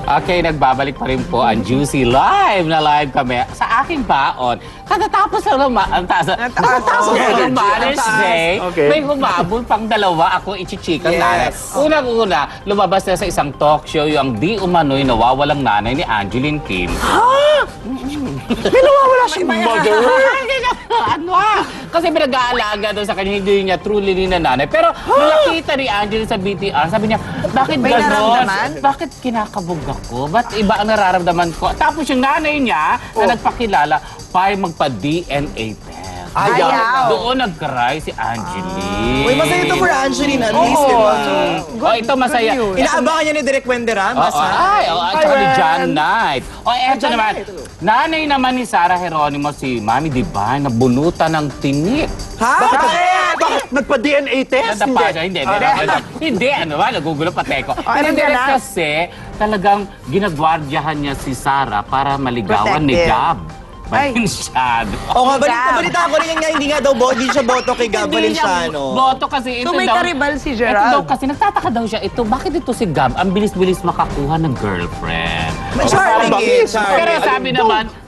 Okay, nagbabalik pa rin po ang Juicy Live na live kami sa aking baon. Katatapos lang ng Mother's Day, may humabol pang dalawa ako ichichikang nanay. Unang-una, lumabas na sa isang talk show yung di umano'y nawawalang nanay ni Angeline Kim. Ha? May nawawala siyang mother? Ano kasi pinag-aalaga doon sa kanya, hindi niya truly na nanay. Pero nung nakita ni Angeline sa BTR, sabi niya, bakit gano'n? Bakit kinakabog ako? Ba't iba ang nararamdaman ko? Tapos yung nanay niya na nagpakilala, para magpa-DNA test. Ayaw. Doon nag-cry si Angeline. Uy, masaya ito for Angeline, at least, di ba? Ito masaya. Inaabangan niya ni Direk Wenderama, At saka ni John Knight. Eto naman. Nanay naman ni Sarah Geronimo, si Mami Divine, nabunutan ng tingit. Ha? Bakit? Nagpa-DNA test? Nadapa siya. Hindi. Hindi, nagugulo pa teko. Hindi kasi talagang ginagwardyahan niya si Sarah para maligawan ni Gab Valenciano. Oo nga, balita ko rin nga, hindi nga daw, hindi siya boto kay Gab Valenciano. Boto kasi ito so may daw. karibal si Ito Gerald. daw kasi nagtataka daw siya, bakit ito si Gab ang bilis-bilis makakuha ng girlfriend? Charming eh, charming.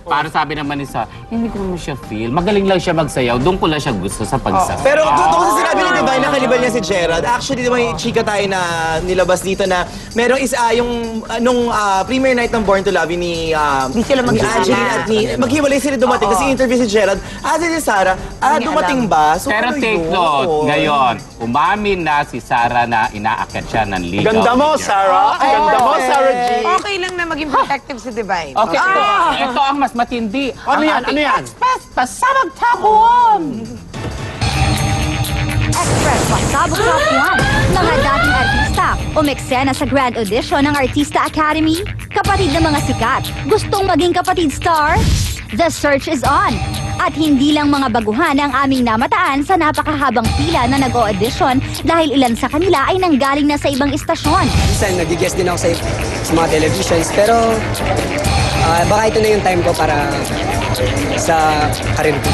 Pero sabi naman ni Sarah, hindi ko naman siya feel. Magaling lang siya magsayaw. Doon ko lang siya gusto sa pagsasayaw. Pero doon ko sinabi ni Divine na kalibal niya si Gerald. Actually, di ba yung chika tayo na nilabas dito na merong yung nung premiere night ng Born to Love ni Angeline at ni maghiwalay sila dumating kasi interview si Gerald. Si Sarah, dumating ba? So, pero take note, ngayon, umamin na si Sarah na inaakyat siya ng ligaw. Ganda mo, Sarah. Ganda mo, Sarah G. Okay lang na maging protective si Divine. Okay, ito ang mas matindi. Ano yan? Ano yan? Pasabag takuan! Express Pasabog Takuan. Mga dating artista, umeksena sa grand audition ng Artista Academy. Kapatid ng mga sikat, gustong maging kapatid star? The search is on. At hindi lang mga baguhan ang aming namataan sa napakahabang pila na nag-o-audition dahil ilan sa kanila ay nanggaling na sa ibang istasyon. Minsan, nag-guest din ako sa mga televisions, pero baka ito na yung time ko para sa karir ko.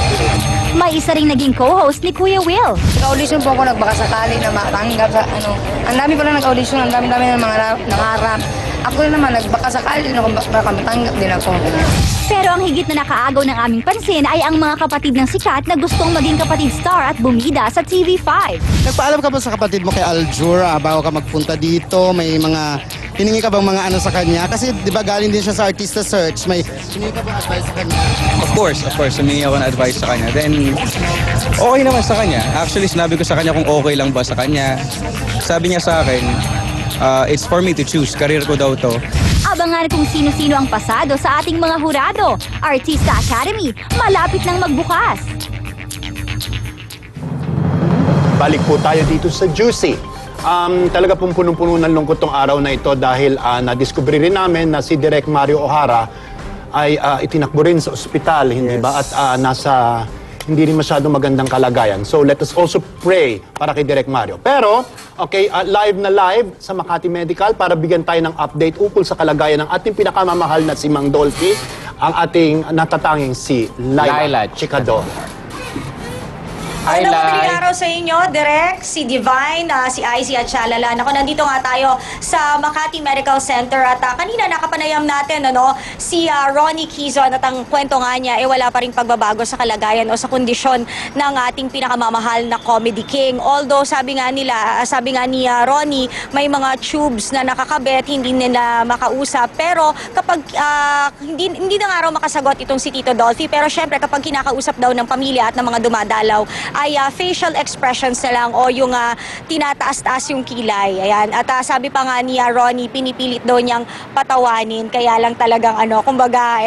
May isa ring naging co-host ni Kuya Will. Nag-audition po ako, nagbakasakali na matanggap sa Ang dami pala nag-audition, ang dami ng mga nangarap. Ako rin naman, nagbakasakali din ako, baka matanggap din ako. Pero ang higit na nakaagaw ng aming pansin ay ang mga kapatid ng sikat na gustong maging kapatid star at bumida sa TV5. Nagpaalam ka ba sa kapatid mo kay Aljura bago ka magpunta dito? May mga hiningi ka bang mga ano sa kanya? Kasi di ba galing din siya sa Artista Search. May hiningi ka bang advice sa kanya? Of course, humingi ako ng advice sa kanya. Then, okay naman sa kanya. Actually, sinabi ko sa kanya kung okay lang ba sa kanya. Sabi niya sa akin, it's for me to choose. Career ko daw to. Abangan kung sino-sino ang pasado sa ating mga hurado. Artista Academy, malapit nang magbukas. Balik po tayo dito sa Juicy. Talaga pong punong-puno ng lungkot tong araw na ito dahil na-discover rin namin na si Direk Mario O'Hara ay itinakbo rin sa ospital, hindi ba? At hindi rin masyadong magandang kalagayan. So let us also pray para kay Direk Mario. Pero, okay, live na live sa Makati Medical para bigyan tayo ng update ukol sa kalagayan ng ating pinakamamahal na si Mang Dolphy, ang ating natatanging si Laila Chicador. Ano madaling araw sa inyo, Direk, si Divine, si Icy at Shalala. Ako, nandito nga tayo sa Makati Medical Center at kanina nakapanayam natin si Ronnie Quizon at ang kwento nga niya wala pa ring pagbabago sa kalagayan o sa kondisyon ng ating pinakamamahal na comedy king. Although sabi nga ni Ronnie, may mga tubes na nakakabit, hindi nila makausap. Pero kapag hindi na nga raw makasagot itong si Tito Dolphy, pero syempre kapag kinakausap daw ng pamilya at ng mga dumadalaw, ay facial expressions na lang o yung tinataas-taas yung kilay. Ayan. At sabi pa nga ni Ronnie, pinipilit daw niyang patawanin. Kaya lang talagang kumbaga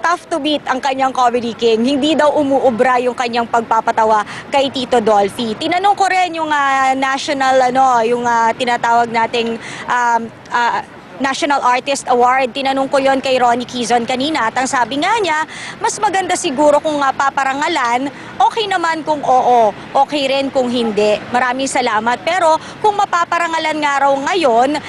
tough to beat ang kanyang comedy king. Hindi daw umuubra yung kanyang pagpapatawa kay Tito Dolphy. Tinanong ko rin yung national, yung tinatawag nating National Artist Award. Tinanong ko yon kay Ronnie Quizon kanina at ang sabi nga niya, mas maganda siguro kung paparangalan okay naman kung oo, okay rin kung hindi. Maraming salamat. Pero kung mapaparangalan nga raw ngayon,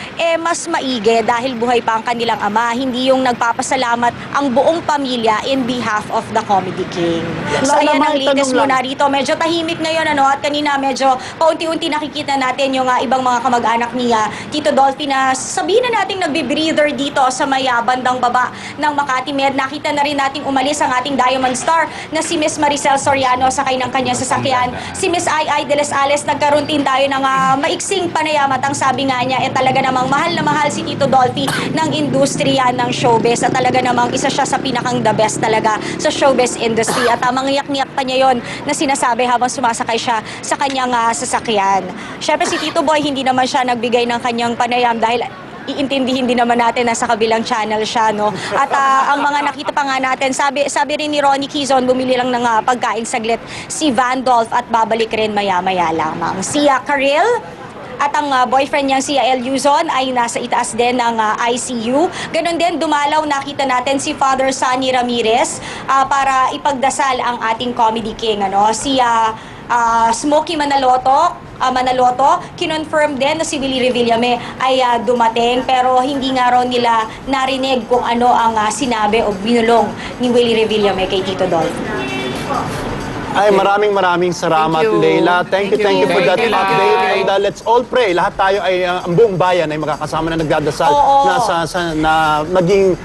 mas maigi dahil buhay pa ang kanilang ama. Hindi yung nagpapasalamat ang buong pamilya in behalf of the Comedy King. So ayan ang latest muna rito. Medyo tahimik ngayon at kanina medyo paunti-unti nakikita natin yung ibang mga kamag-anak ni Tito Dolphy na sabihin na nating nagbe-breather dito sa may bandang baba ng Makati Med. Nakita na rin nating umalis ang ating Diamond Star na si Miss Maricel Soriano sakay ng kanyang sasakyan. Si Miss Ai de las Ales, nagkaroon din tayo ng maiksing panayam at ang sabi nga niya talaga namang mahal na mahal si Tito Dolphy ng industriya ng showbiz at talaga namang isa siya sa pinakang the best talaga sa showbiz industry at mangyak-ngyak pa niya yon na sinasabi habang sumasakay siya sa kanyang sasakyan. Syempre si Tito Boy hindi naman siya nagbigay ng kanyang panayam dahil iintindihin din naman natin na sa kabilang channel siya, no? At ang mga nakita pa nga natin, sabi rin ni Ronnie Quezon, bumili lang ng pagkain saglit si Vandolph at babalik rin maya-maya lamang. Si Karel at ang boyfriend niyang si El Luzon ay nasa itaas din ng ICU. Ganon din, dumalaw nakita natin si Father Sonny Ramirez para ipagdasal ang ating Comedy King. Si Smokey Manaloto, kinonfirm din na si Willie Revillame ay dumating pero hindi nga raw nila narinig kung ano ang sinabi o binulong ni Willie Revillame kay Tito Dolphy. Ay, maraming salamat, Leila. Thank you for that Thank you, update. Lai. And let's all pray. Lahat tayo ay, ang buong bayan ay makakasama na nagdadasal na maging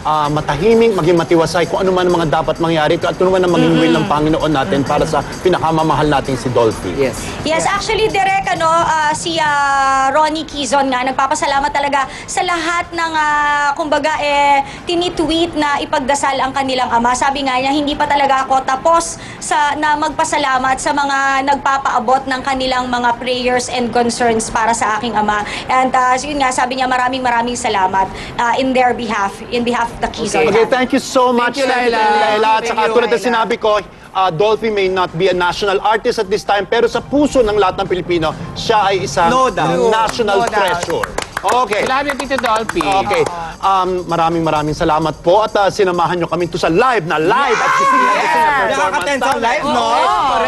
matahimik, maging matiwasay kung ano man ang mga dapat mangyari at ano man ang maging will ng Panginoon natin para sa pinakamamahal nating si Dolphy. Yes, actually, Direk, si Ronnie Quezon nga, nagpapasalamat talaga sa lahat ng, kumbaga, tinitweet na ipagdasal ang kanilang ama. Sabi nga niya, hindi pa talaga ako tapos na magpasalamat sa mga nagpapaabot ng kanilang mga prayers and concerns para sa aking ama. And yun nga, sabi niya, maraming salamat in their behalf, in behalf of the Quezon. Okay, thank you so much, Laila. At saka tulad na sinabi ko, Dolphy may not be a national artist at this time, pero sa puso ng lahat ng Pilipino, siya ay isang national treasure. Okay. Salamat, Tito Dolphy. Okay. Maraming salamat po at sinamahan nyo kami to sa live at Nakaka-tense live, no?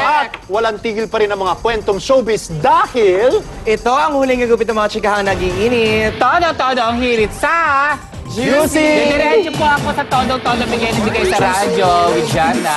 At walang tigil pa rin ang mga kwentong showbiz dahil Ito ang huling gagupit ng mga chikahang nagiinit. Todo ang hirit sa Juicy! Diretso po ako sa todo bigay na bigay sa radyo with Jana.